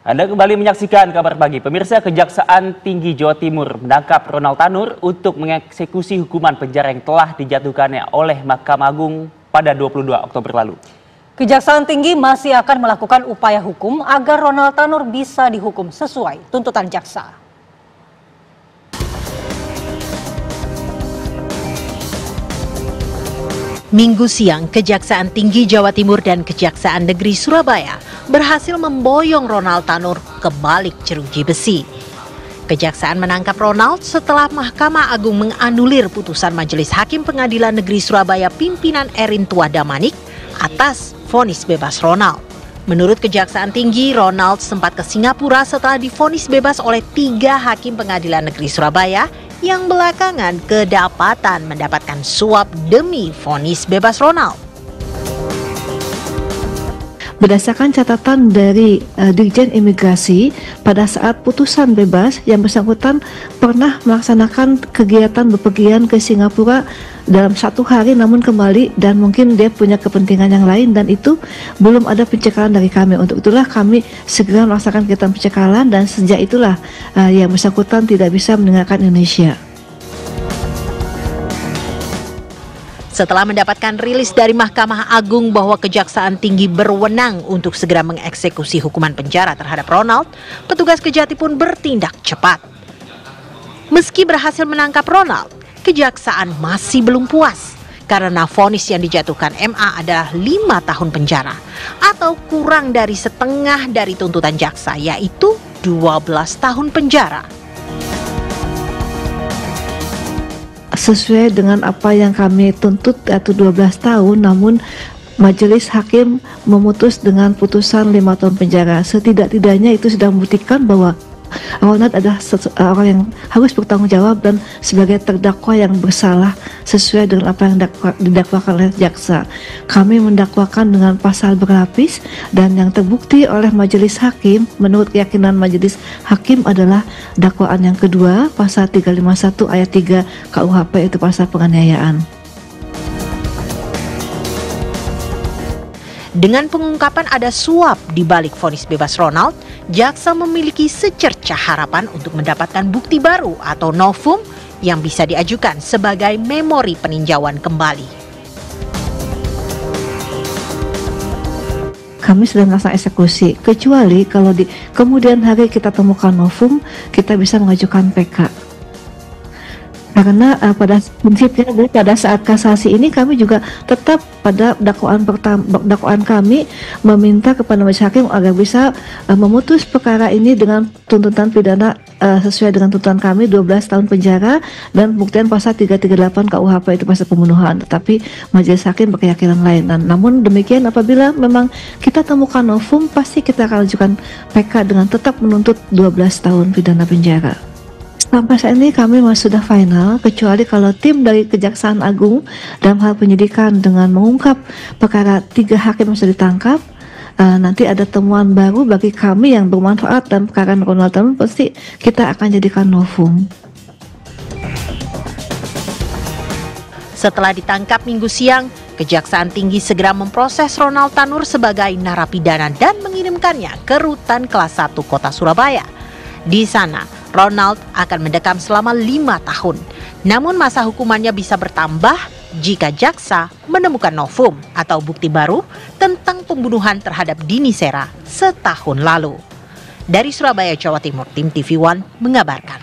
Anda kembali menyaksikan Kabar Pagi. Pemirsa, Kejaksaan Tinggi Jawa Timur menangkap Ronald Tanur untuk mengeksekusi hukuman penjara yang telah dijatuhkannya oleh Mahkamah Agung pada 22 Oktober lalu. Kejaksaan Tinggi masih akan melakukan upaya hukum agar Ronald Tanur bisa dihukum sesuai tuntutan jaksa. Minggu siang, Kejaksaan Tinggi Jawa Timur dan Kejaksaan Negeri Surabaya berhasil memboyong Ronald Tanur ke balik jeruji besi. Kejaksaan menangkap Ronald setelah Mahkamah Agung menganulir putusan Majelis Hakim Pengadilan Negeri Surabaya pimpinan Erin Tuah Damanik atas vonis bebas Ronald. Menurut Kejaksaan Tinggi, Ronald sempat ke Singapura setelah divonis bebas oleh 3 hakim Pengadilan Negeri Surabaya yang belakangan kedapatan mendapatkan suap demi vonis bebas Ronald. Berdasarkan catatan dari Dirjen Imigrasi, pada saat putusan bebas yang bersangkutan pernah melaksanakan kegiatan bepergian ke Singapura dalam 1 hari namun kembali, dan mungkin dia punya kepentingan yang lain dan itu belum ada pencekalan dari kami. Untuk itulah kami segera melaksanakan kegiatan pencekalan dan sejak itulah yang bersangkutan tidak bisa meninggalkan Indonesia. Setelah mendapatkan rilis dari Mahkamah Agung bahwa Kejaksaan Tinggi berwenang untuk segera mengeksekusi hukuman penjara terhadap Ronald, petugas Kejati pun bertindak cepat. Meski berhasil menangkap Ronald, Kejaksaan masih belum puas karena vonis yang dijatuhkan MA adalah 5 tahun penjara atau kurang dari setengah dari tuntutan jaksa, yaitu 12 tahun penjara. Sesuai dengan apa yang kami tuntut, yaitu 12 tahun, namun Majelis Hakim memutus dengan putusan 5 tahun penjara. Setidak-tidaknya itu sudah membuktikan bahwa Ronald adalah orang yang harus bertanggung jawab dan sebagai terdakwa yang bersalah sesuai dengan apa yang didakwakan oleh jaksa. Kami mendakwakan dengan pasal berlapis dan yang terbukti oleh Majelis Hakim menurut keyakinan Majelis Hakim adalah dakwaan yang kedua, pasal 351 ayat 3 KUHP, itu pasal penganiayaan. Dengan pengungkapan ada suap di balik vonis bebas Ronald, jaksa memiliki secercah harapan untuk mendapatkan bukti baru atau novum yang bisa diajukan sebagai memori peninjauan kembali. Kami sudah melaksanakan eksekusi, kecuali kalau di kemudian hari kita temukan novum, kita bisa mengajukan PK. Karena pada prinsipnya pada saat kasasi ini kami juga tetap pada dakwaan kami meminta kepada Majelis Hakim agar bisa memutus perkara ini dengan tuntutan pidana sesuai dengan tuntutan kami 12 tahun penjara dan pembuktian pasal 338 KUHP, itu pasal pembunuhan. Tetapi Majelis Hakim berkeyakinan lain. Namun demikian, apabila memang kita temukan novum, pasti kita akan ajukan PK dengan tetap menuntut 12 tahun pidana penjara. Sampai saat ini kami masih sudah final, kecuali kalau tim dari Kejaksaan Agung dalam hal penyidikan dengan mengungkap perkara 3 hakim yang sudah ditangkap, nanti ada temuan baru bagi kami yang bermanfaat dan perkara Ronald Tanur, pasti kita akan jadikan novum. Setelah ditangkap Minggu siang, Kejaksaan Tinggi segera memproses Ronald Tanur sebagai narapidana dan mengirimkannya ke Rutan Kelas 1 Kota Surabaya. Di sana, Ronald akan mendekam selama 5 tahun. Namun masa hukumannya bisa bertambah jika jaksa menemukan novum atau bukti baru tentang pembunuhan terhadap Dini Sera setahun lalu. Dari Surabaya, Jawa Timur, tim TV One mengabarkan.